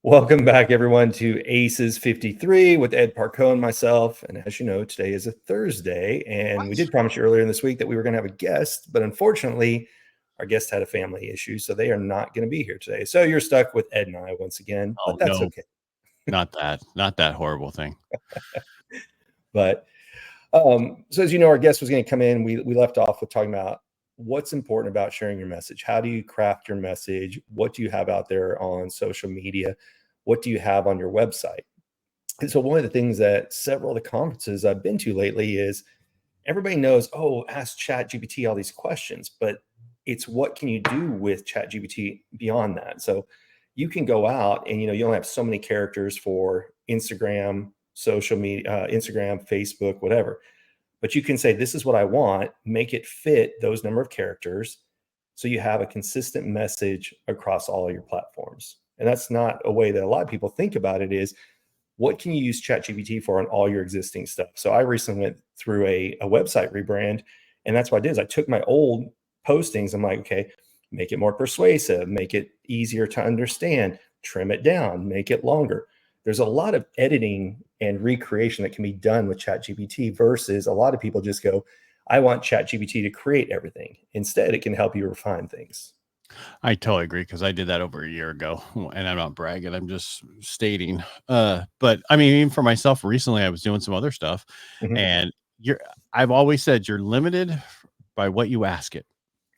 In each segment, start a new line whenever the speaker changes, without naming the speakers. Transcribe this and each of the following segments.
Welcome back, everyone, to Aces 53 with Ed Parcaut and myself. And as you know, today is a Thursday, and we did promise you earlier in this week that we were going to have a guest, but unfortunately, our guest had a family issue, so they are not going to be here today. So you're stuck with Ed and I once again,
Oh,
but that's
no,
okay.
not that horrible thing.
But so as you know, our guest was going to come in. We left off with talking about what's important about sharing your message. How do you craft your message? What do you have out there on social media? What do you have on your website? And so one of the things that several of the conferences I've been to lately is everybody knows, oh, ask ChatGPT all these questions, but it's what can you do with ChatGPT beyond that? So you can go out and, you only have so many characters for Instagram, social media, Instagram, Facebook, whatever. But you can say, this is what I want, make it fit those number of characters. So you have a consistent message across all of your platforms. And that's not a way that a lot of people think about it is, what can you use ChatGPT for on all your existing stuff? So I recently went through a website rebrand, and that's what I did is I took my old postings. I'm like, okay, make it more persuasive, make it easier to understand, trim it down, make it longer. There's a lot of editing and recreation that can be done with ChatGPT versus a lot of people just go, I want ChatGPT to create everything. Instead, it can help you refine things.
I totally agree because I did that over a year ago, and I'm not bragging. I'm just stating. But I mean, even for myself, recently I was doing some other stuff,
Mhm.
and I've always said you're limited by what you ask it.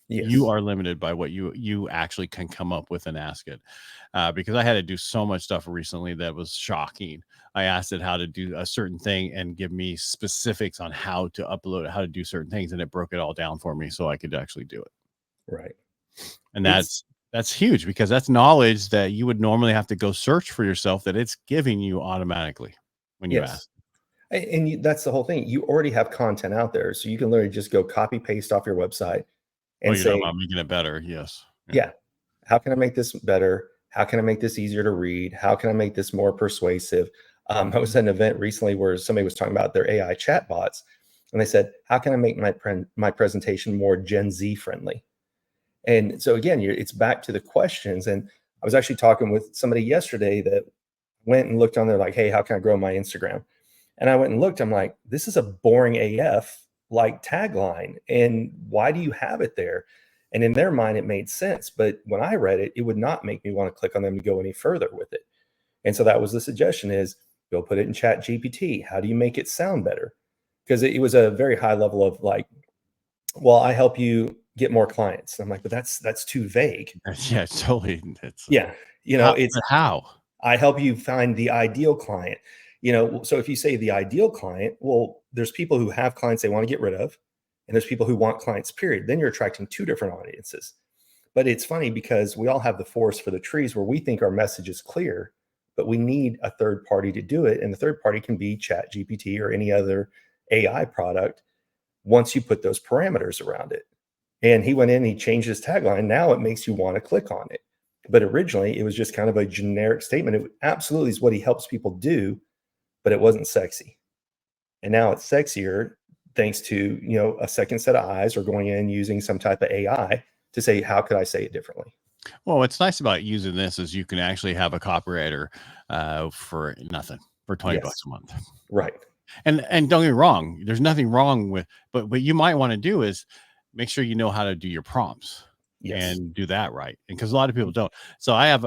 Yes.
You are limited by what you actually can come up with and ask it. Because I had to do so much stuff recently that was shocking. I asked it how to do a certain thing and give me specifics on how to upload it, how to do certain things, and it broke it all down for me so I could actually do it.
Right.
And
It's
that's huge because that's knowledge that you would normally have to go search for yourself that it's giving you automatically when you ask.
yes. And that's the whole thing. You already have content out there. So you can literally just go copy paste off your website
Oh,
and
you're talking
say,
about making it better. Yes.
yeah, how can I make this better? How can I make this easier to read? How can I make this more persuasive? I was at an event recently where somebody was talking about their AI chatbots, and they said, how can I make my presentation more Gen Z friendly? And so again, it's back to the questions. And I was actually talking with somebody yesterday that went and looked on there like, hey, how can I grow my Instagram? And I went and looked, I'm like, this is a boring AF like tagline. And why do you have it there? And in their mind, it made sense. But when I read it, it would not make me want to click on them to go any further with it. And so that was the suggestion is go put it in Chat GPT. How do you make it sound better? Because it was a very high level of like, well, I help you get more clients. I'm like, but that's too vague.
Yeah, totally. It's
Yeah. It's
how?
I help you find the ideal client. So if you say the ideal client, well, there's people who have clients they want to get rid of, and there's people who want clients, period. Then you're attracting two different audiences. But it's funny because we all have the forest for the trees where we think our message is clear, but we need a third party to do it. And the third party can be Chat GPT or any other AI product once you put those parameters around it. And he went in, he changed his tagline. Now it makes you want to click on it. But originally it was just kind of a generic statement. It absolutely is what he helps people do, but it wasn't sexy. And now it's sexier thanks to, a second set of eyes or going in using some type of AI to say, how could I say it differently?
Well, what's nice about using this is you can actually have a copywriter for nothing, for 20 bucks a month.
Right.
And don't get me wrong, there's nothing wrong with, but what you might want to do is make sure you know how to do your prompts.
Yes.
And do that right. And because a lot of people don't. So I have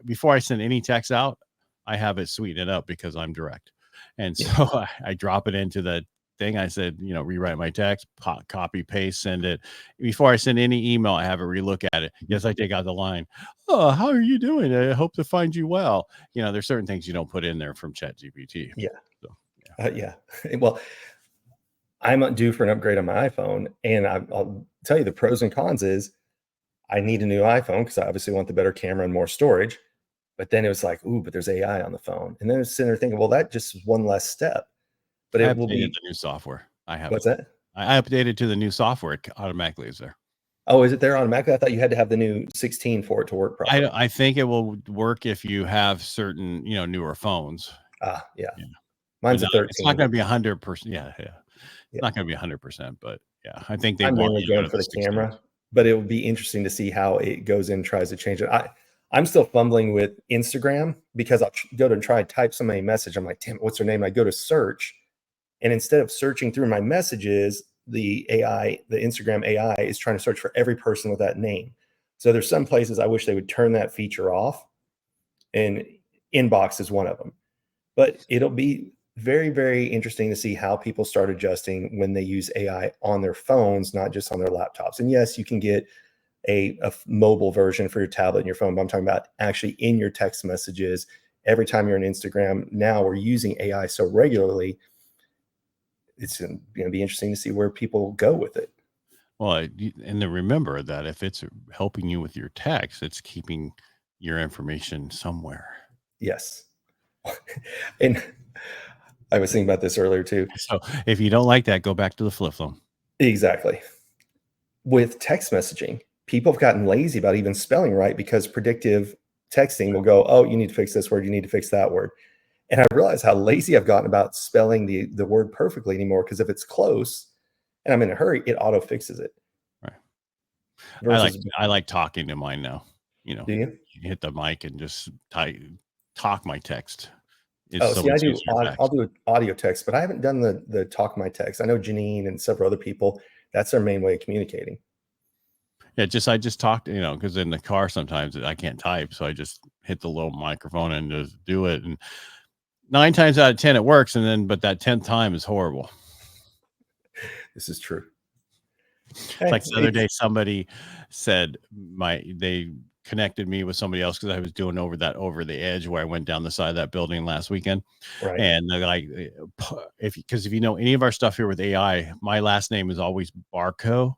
before I send any text out, I have it sweeten it up because I'm direct. And so I drop it into the thing. I said, rewrite my text, copy, paste, send it. Before I send any email, I have it relook at it. Yes, I take out the line. Oh, how are you doing? I hope to find you well. There's certain things you don't put in there from ChatGPT.
Yeah.
So,
Yeah. Well, I'm due for an upgrade on my iPhone, and I'll tell you the pros and cons is I need a new iPhone because I obviously want the better camera and more storage. But then it was like, ooh, but there's AI on the phone. And then I was sitting there thinking, well, that just is one less step. But
I
it will
updated
be
the new software. I have
what's
it.
that?
I updated to the new software. It automatically is there.
Oh, is it there automatically? I thought you had to have the new 16 for it to work properly.
I think it will work if you have certain, newer phones.
Yeah.
Yeah.
Mine's a
It's not
13.
going to be 100%. Yeah. It's
Yeah.
not going to be 100%, but yeah, I think they
I'm
want
mainly
you to go
going
to
for
the
the
16.
camera, but it would be interesting to see how it goes in and tries to change it. I'm still fumbling with Instagram because I'll go to try and type somebody a message. I'm like, damn, what's their name? I go to search, and instead of searching through my messages, the Instagram AI is trying to search for every person with that name. So there's some places I wish they would turn that feature off, and inbox is one of them. But it'll be very, very interesting to see how people start adjusting when they use AI on their phones, not just on their laptops. And yes, you can get a mobile version for your tablet and your phone, but I'm talking about actually in your text messages. Every time you're on Instagram, now we're using AI so regularly, it's going to be interesting to see where people go with it.
Well, and then remember that if it's helping you with your text, it's keeping your information somewhere.
Yes. And I was thinking about this earlier too.
So if you don't like that, go back to the flip phone.
Exactly. With text messaging, people have gotten lazy about even spelling right because predictive texting will go, oh, you need to fix this word, you need to fix that word. And I realize how lazy I've gotten about spelling the word perfectly anymore, because if it's close and I'm in a hurry, it auto fixes it.
Right.
Versus,
I like talking to mine now. You know,
do you?
you hit the mic and just talk my text. It's
Oh,
so
see,
much easier.
I'll do audio text, but I haven't done the talk my text. I know Janine and several other people, that's their main way of communicating.
Yeah, I just talked, you know, because in the car sometimes I can't type, so I just hit the little microphone and just do it. And 9 times out of 10 it works, but that 10th time is horrible.
This is true.
Like the other day, somebody said they connected me with somebody else because I was doing over the edge where I went down the side of that building last weekend.
Right.
And they're like, if you know any of our stuff here with AI, my last name is always Parcaut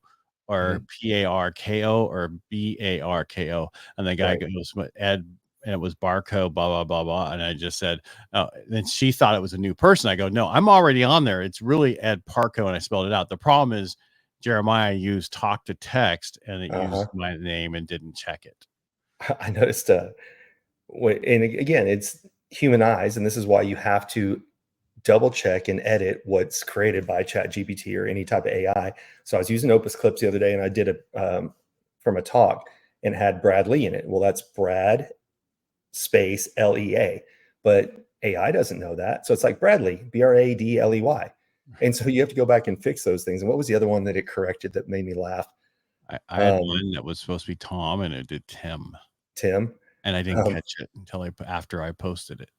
or Parko or Barko. And the guy goes, Ed, and it was Barco, blah, blah, blah, blah. And I just said, oh, then she thought it was a new person. I go, no, I'm already on there. It's really Ed Parco. And I spelled it out. The problem is Jeremiah used talk to text and it used my name and didn't check it.
I noticed, and again, it's human eyes. And this is why you have to double check and edit what's created by ChatGPT or any type of AI. So I was using Opus clips the other day, and I did it from a talk and had Brad Lee in it. Well, that's Brad space LEA, but AI doesn't know that. So it's like Bradley, BRADLEY. And so you have to go back and fix those things. And what was the other one that it corrected that made me laugh?
I had one that was supposed to be Tom, and it did Tim. And I didn't catch it until after I posted it.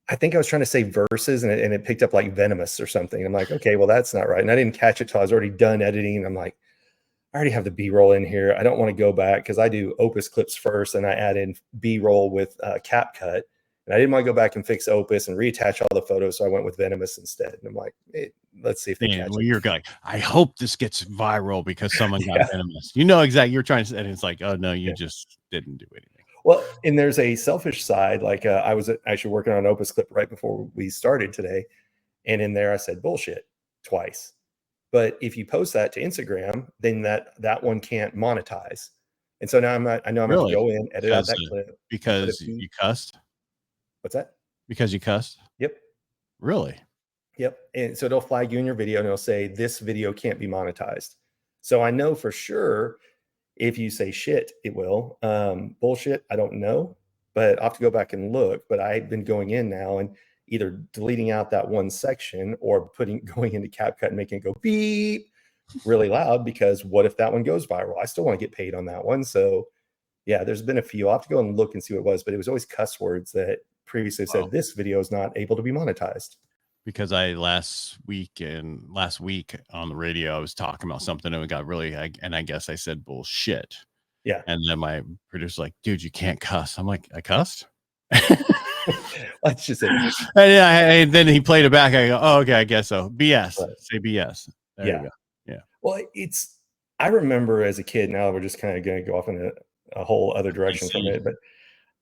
I think I was trying to say verses, and it picked up like venomous or something. I'm like, okay, well, that's not right. And I didn't catch it till I was already done editing. And I'm like, I already have the B-roll in here. I don't want to go back because I do Opus clips first, and I add in B-roll with CapCut. And I didn't want to go back and fix Opus and reattach all the photos, so I went with venomous instead. And I'm like, hey, let's see if they catch it.
You're like, I hope this gets viral because someone got venomous. You know exactly. You're trying to, and it's like, oh no, you just didn't do anything.
Well, and there's a selfish side. Like I was actually working on an Opus clip right before we started today, and in there I said bullshit twice. But if you post that to Instagram, then that one can't monetize. And so now I know I'm going to go in, edit out that clip.
Because you cussed?
What's that?
Because you cussed?
Yep.
Really?
Yep. And so it'll flag you in your video, and it'll say this video can't be monetized. So I know for sure if you say shit, it will. Bullshit, I don't know, but I'll have to go back and look. But I've been going in now and either deleting out that one section or going into CapCut and making it go beep really loud, because what if that one goes viral? I still want to get paid on that one. So yeah, there's been a few. I'll have to go and look and see what it was, but it was always cuss words that previously said this video is not able to be monetized.
Because last week on the radio, I was talking about something and it got really, and I guess I said bullshit.
Yeah.
And then my producer's like, dude, you can't cuss. I'm like, I cussed?
Let's just say.
And then he played it back. I go, oh, okay, I guess so. BS. Right. Say BS. There you go. Yeah.
Well, I remember as a kid, now we're just kind of going to go off in a whole other direction from it. But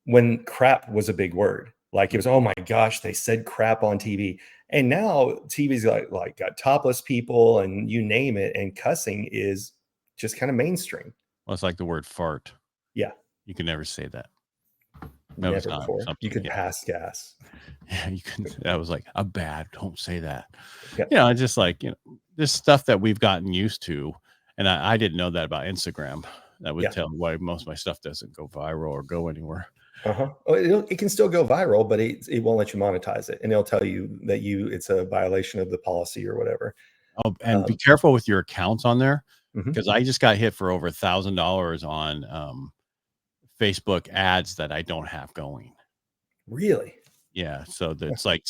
when crap was a big word, like it was, oh my gosh, they said crap on TV. And now TV's like got topless people and you name it. And cussing is just kind of mainstream.
Well, it's like the word fart.
Yeah.
You can never say that.
Never before. You could pass gas.
Yeah, you can. I was like, don't say that. Yeah. You know, just like, you know, this stuff that we've gotten used to. And I didn't know that about Instagram. That would tell why most of my stuff doesn't go viral or go anywhere.
Oh, it can still go viral, but it won't let you monetize it, and it'll tell you that it's a violation of the policy or whatever.
Oh, and be careful with your accounts on there,
Mhm.
because I just got hit for over $1,000 on Facebook ads that I don't have going.
Really?
Yeah, so that's like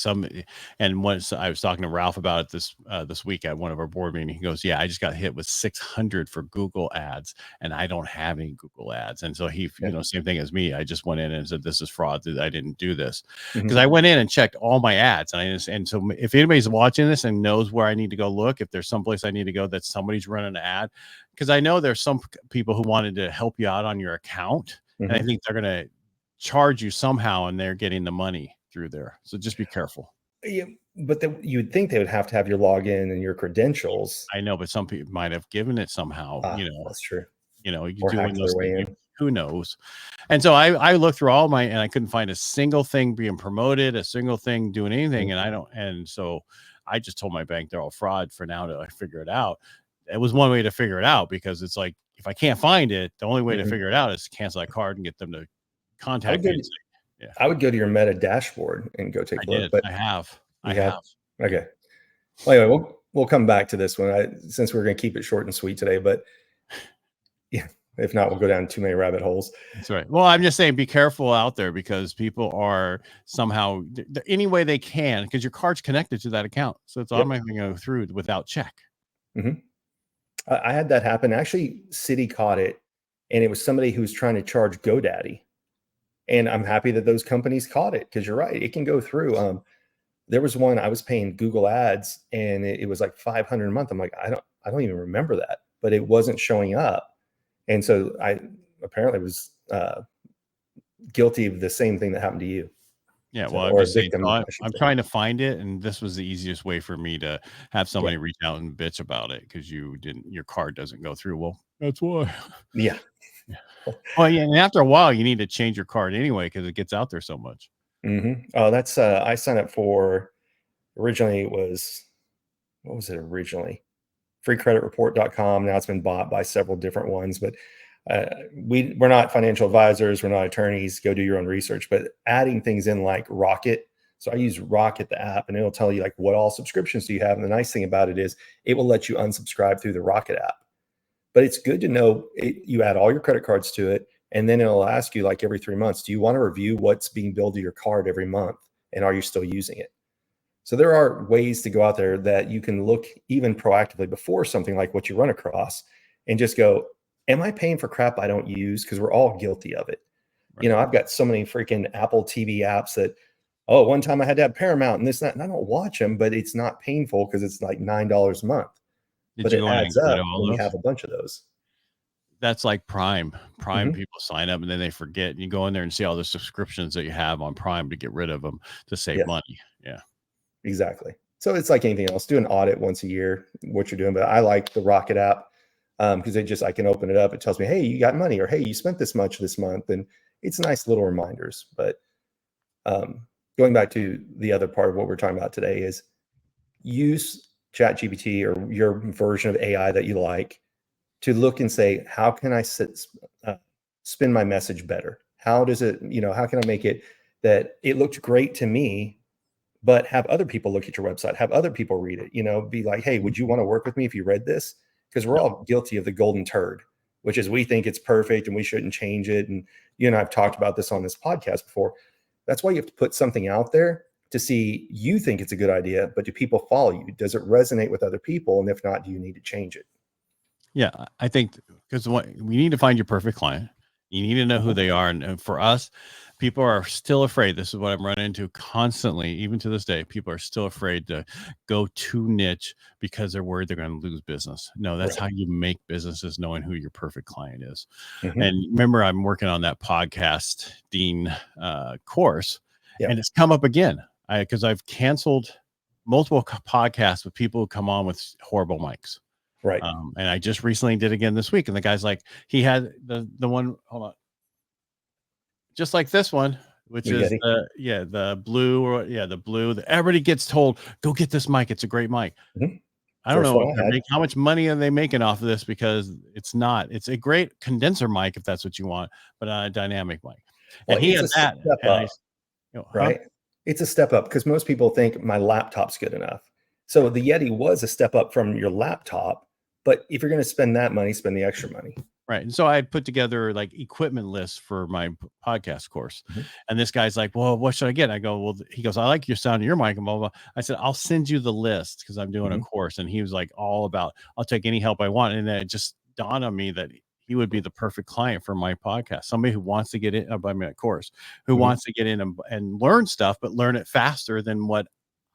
and once I was talking to Ralph about it this week at one of our board meetings, he goes, "Yeah, I just got hit with 600 for Google ads, and I don't have any Google ads." And so he, same thing as me. I just went in and said, "This is fraud. I didn't do this," because I went in and checked all my ads, and so if anybody's watching this and knows where I need to go look, if there's someplace I need to go that somebody's running an ad, because I know there's some people who wanted to help you out on your account, and I think they're gonna charge you somehow, and they're getting the money through there. So just be careful.
Yeah, but you would think they would have to have your login and your credentials.
I know, but some people might have given it somehow,
That's true.
you
Or
doing
hacked
those
their way
things,
in.
who knows? And so I looked through all and I couldn't find a single thing being promoted, a single thing doing anything. And so I just told my bank they're all fraud for now to figure it out. It was one way to figure it out, because it's like, if I can't find it, the only way to figure it out is to cancel that card and get them to contact me and say,
I would go to your Meta dashboard and go take a look. But
I have.
Okay. Well, anyway, we'll come back to this one since we're going to keep it short and sweet today. But yeah, if not, we'll go down too many rabbit holes.
That's right. Well, I'm just saying, be careful out there, because people are somehow any way they can, because your card's connected to that account, so it's automatically going to go through without check.
I had that happen. Actually, Citi caught it, and it was somebody who was trying to charge GoDaddy. And I'm happy that those companies caught it, because you're right, it can go through. There was one I was paying Google ads, and it was like $500 a month. I'm like, I don't even remember that, but it wasn't showing up. And so I apparently was guilty of the same thing that happened to you.
Yeah, well, I'm just saying, I'm trying to find it, and this was the easiest way for me to have somebody reach out and bitch about it, because your card doesn't go through. Well, that's why.
Yeah.
Well, yeah, and after a while, you need to change your card anyway, because it gets out there so much.
Oh, that's I signed up for, originally it was, what was it originally? freecreditreport.com. Now it's been bought by several different ones, but we're not financial advisors. We're not attorneys. Go do your own research. But adding things in like Rocket. So I use Rocket, the app, and it'll tell you like what all subscriptions do you have. And the nice thing about it is it will let you unsubscribe through the Rocket app. But it's good to know you add all your credit cards to it, and then it'll ask you like every 3 months, do you want to review what's being billed to your card every month? And are you still using it? So there are ways to go out there that you can look even proactively before something like what you run across, and just go, am I paying for crap I don't use? Because we're all guilty of it. Right. I've got so many freaking Apple TV apps that, one time I had to have Paramount and this, that, and I don't watch them, but it's not painful because it's like $9 a month. But it adds up when you have a bunch of those.
That's like Prime. People sign up and then they forget. And you go in there and see all the subscriptions that you have on Prime to get rid of them to save money. Yeah,
exactly. So it's like anything else. Do an audit once a year, what you're doing. But I like the Rocket app because I can open it up. It tells me, hey, you got money, or hey, you spent this much this month. And it's nice little reminders. But going back to the other part of what we're talking about today is use ChatGPT or your version of AI that you like to look and say, how can I spin my message better? How does it, how can I make it that it looked great to me, but have other people look at your website, have other people read it, be like, hey, would you want to work with me if you read this? Because we're all guilty of the golden turd, which is we think it's perfect and we shouldn't change it. And you and I have talked about this on this podcast before. That's why you have to put something out there to see, you think it's a good idea, but do people follow you? Does it resonate with other people? And if not, do you need to change it?
Yeah, I think because we need to find your perfect client. You need to know who they are. And for us, people are still afraid. This is what I'm running into constantly, even to this day. People are still afraid to go too niche because they're worried they're going to lose business. No, that's how you make businesses, knowing who your perfect client is. And remember, I'm working on that podcast Dean course, and it's come up again because I've canceled multiple podcasts with people who come on with horrible mics.
Right.
And I just recently did again this week. And the guy's like, he had the one, hold on, just like this one, which is the blue, everybody gets told, go get this mic. It's a great mic. I don't
First
know
one
what
I
they're
had.
making. How much money are they making off of this? Because it's a great condenser mic if that's what you want, but a dynamic mic.
Well,
And he
it's
had
a
that,
step
and
up,
huh?
right? It's a step up because most people think my laptop's good enough. So the Yeti was a step up from your laptop, but if you're going to spend that money, spend the extra money.
Right. And so I put together like equipment lists for my podcast course.
Mhm.
And this guy's like, well, what should I get? I go, well, he goes, I like your sound of your mic and blah, blah, blah. I said, I'll send you the list because I'm doing a
Mhm.
course. And he was like, all about, I'll take any help I want. And then it just dawned on me that he would be the perfect client for my podcast. Somebody who wants to get in, I mean, course, who
Mhm.
wants to get in and learn stuff, but learn it faster than what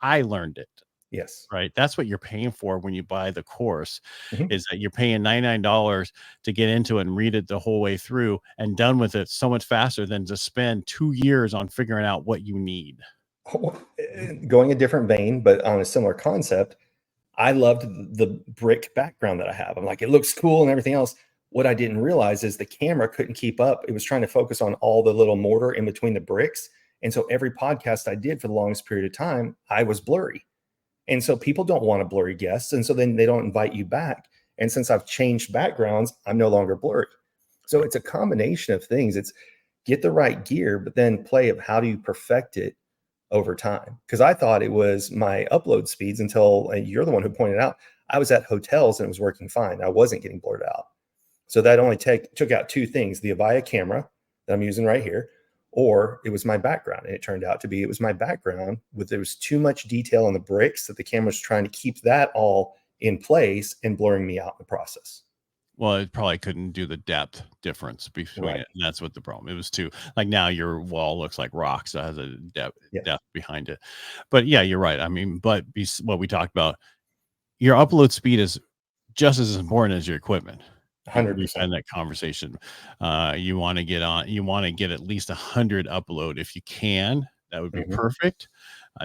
I learned it.
Yes.
Right. That's what you're paying for when you buy the course,
Mhm.
is that you're paying $99 to get into it and read it the whole way through and done with it so much faster than to spend 2 years on figuring out what you need.
Going a different vein, but on a similar concept, I loved the brick background that I have. I'm like, it looks cool and everything else. What I didn't realize is the camera couldn't keep up. It was trying to focus on all the little mortar in between the bricks. And so every podcast I did for the longest period of time, I was blurry. And so people don't want a blurry guest. And so then they don't invite you back. And since I've changed backgrounds, I'm no longer blurry. So it's a combination of things. It's get the right gear, but then play of how do you perfect it over time? Because I thought it was my upload speeds until you're the one who pointed out I was at hotels and it was working fine. I wasn't getting blurred out. So that only took out two things: the Avaya camera that I'm using right here, or it was my background. And it turned out to be it was my background with there was too much detail on the bricks that the camera was trying to keep that all in place and blurring me out in the process.
Well, it probably couldn't do the depth difference between
Right.
it. And that's what the problem. It was too like now your wall looks like rock, so it has a
Yeah.
depth behind it. But yeah, you're right. I mean, but what we talked about, your upload speed is just as important as your equipment. We've
100%.
had that conversation. You want to get on, you want to get at least 100 upload if you can. That would be
Mhm.
perfect.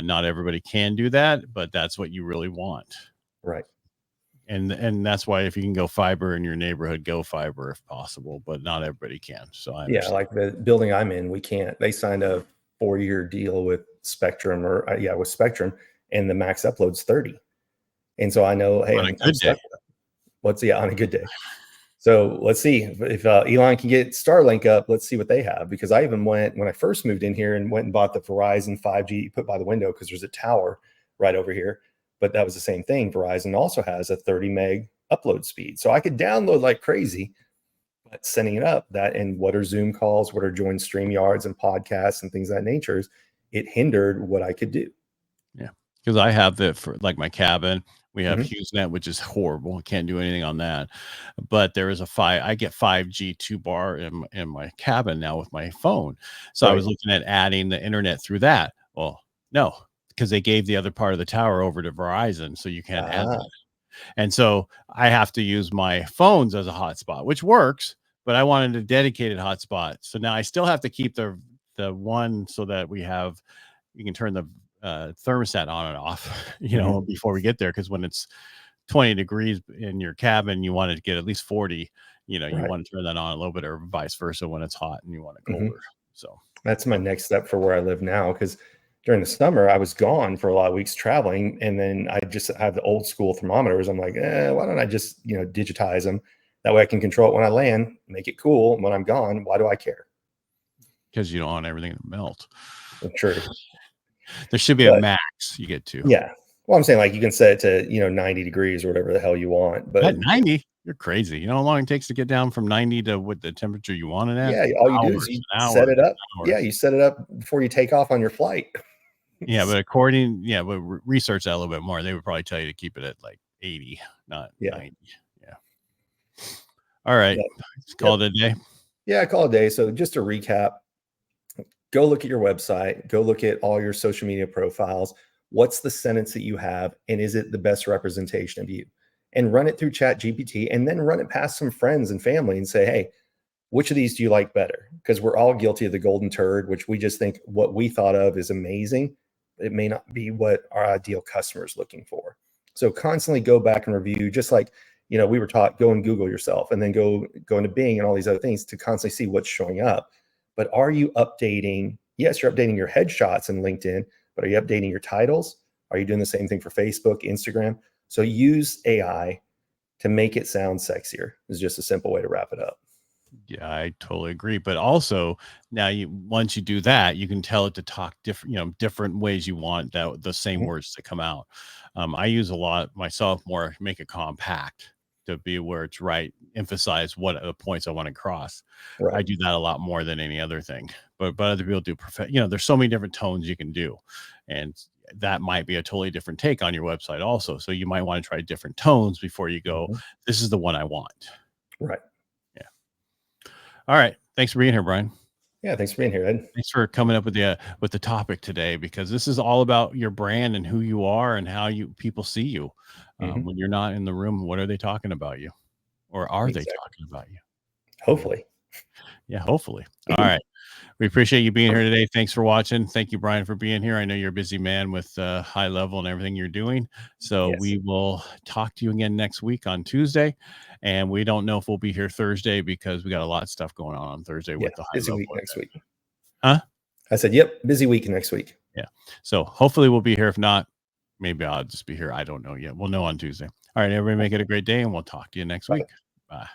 Not everybody can do that, but that's what you really want.
Right.
And that's why if you can go fiber in your neighborhood, go fiber if possible, but not everybody can. So I
Yeah,
understand.
like the building I'm in, we can't. They signed a 4-year deal with Spectrum with Spectrum, and the max upload's 30. And so I know, hey,
On a
I'm
good day.
stuck. On a good day. So let's see if Elon can get Starlink up. Let's see what they have, because I even went when I first moved in here and went and bought the Verizon 5G put by the window because there's a tower right over here. But that was the same thing. Verizon also has a 30 meg upload speed, so I could download like crazy. But setting it up, that and what are Zoom calls, what are joined StreamYards and podcasts and things of that nature, it hindered what I could do.
Yeah. Because I have that for like my cabin. We have
Mhm.
HughesNet, which is horrible. I can't do anything on that. But there is I get 5G 2 bar in my cabin now with my phone. So I
Right.
was looking at adding the internet through that. Well, no, because they gave the other part of the tower over to Verizon. So you can't add
Ah,
that. And so I have to use my phones as a hotspot, which works, but I wanted a dedicated hotspot. So now I still have to keep the one so that you can turn the thermostat on and off,
mhm.
before we get there. Cause when it's 20 degrees in your cabin, you want to get at least 40, you
Right.
want to turn that on a little bit or vice versa when it's hot and you want it
Mhm.
colder. So,
That's my
yep.
next step for where I live now, because during the summer I was gone for a lot of weeks traveling, and then I just have the old school thermometers. I'm like, why don't I just digitize them? That way I can control it when I land, make it cool. When I'm gone, why do I care?
Cause you don't want everything to melt.
True,
There should be a
but
max you get to.
yeah. Well, I'm saying like you can set it to 90 degrees or whatever the hell you want, but
At 90, you're crazy. You know how long it takes to get down from 90 to what the temperature you want it at?
yeah, all you do is
Hours
you
and
set
hours
it up.
and
Yeah,
hours.
you set it up before you take off on your flight.
Yeah, but research that a little bit more. They would probably tell you to keep it at like 80, not
Yeah.
90. Yeah. All right.
Yeah.
Let's call
Yep.
it a day.
Yeah, call it a day. So just to recap, go look at your website, go look at all your social media profiles. What's the sentence that you have, and is it the best representation of you? And run it through ChatGPT, and then run it past some friends and family and say, hey, which of these do you like better? Because we're all guilty of the golden turd, which we just think what we thought of is amazing. It may not be what our ideal customer is looking for. So constantly go back and review, just like we were taught, go and Google yourself, and then go into Bing and all these other things to constantly see what's showing up. But are you updating? Yes, you're updating your headshots in LinkedIn, but are you updating your titles? Are you doing the same thing for Facebook, Instagram? So use AI to make it sound sexier is just a simple way to wrap it up.
Yeah, I totally agree. But also now once you do that, you can tell it to talk different, different ways you want the same words to come out. I use a lot myself, more make it compact to be where it's right, emphasize what the points I want to cross. I
Right.
do that a lot more than any other thing. But other people do there's so many different tones you can do. And that might be a totally different take on your website also. So you might want to try different tones before you go, this is the one I want.
Right.
Yeah. All right. Thanks for being here, Brian.
Yeah. Thanks for being here, Ed.
Thanks for coming up with the topic today, because this is all about your brand and who you are and how people see you. When you're not in the room, what are they talking about you, or are they talking about you?
Hopefully.
Yeah, hopefully. All right. We appreciate you being here today. Thanks for watching. Thank you, Brian, for being here. I know you're a busy man with high level and everything you're doing. So we will talk to you again next week on Tuesday. And we don't know if we'll be here Thursday because we got a lot of stuff going on Thursday with the high
busy
level
week next week.
Huh?
I said, yep, busy week next week.
Yeah. So hopefully we'll be here. If not, maybe I'll just be here. I don't know yet. We'll know on Tuesday. All right, everybody, make it a great day, and we'll talk to you next week. Bye.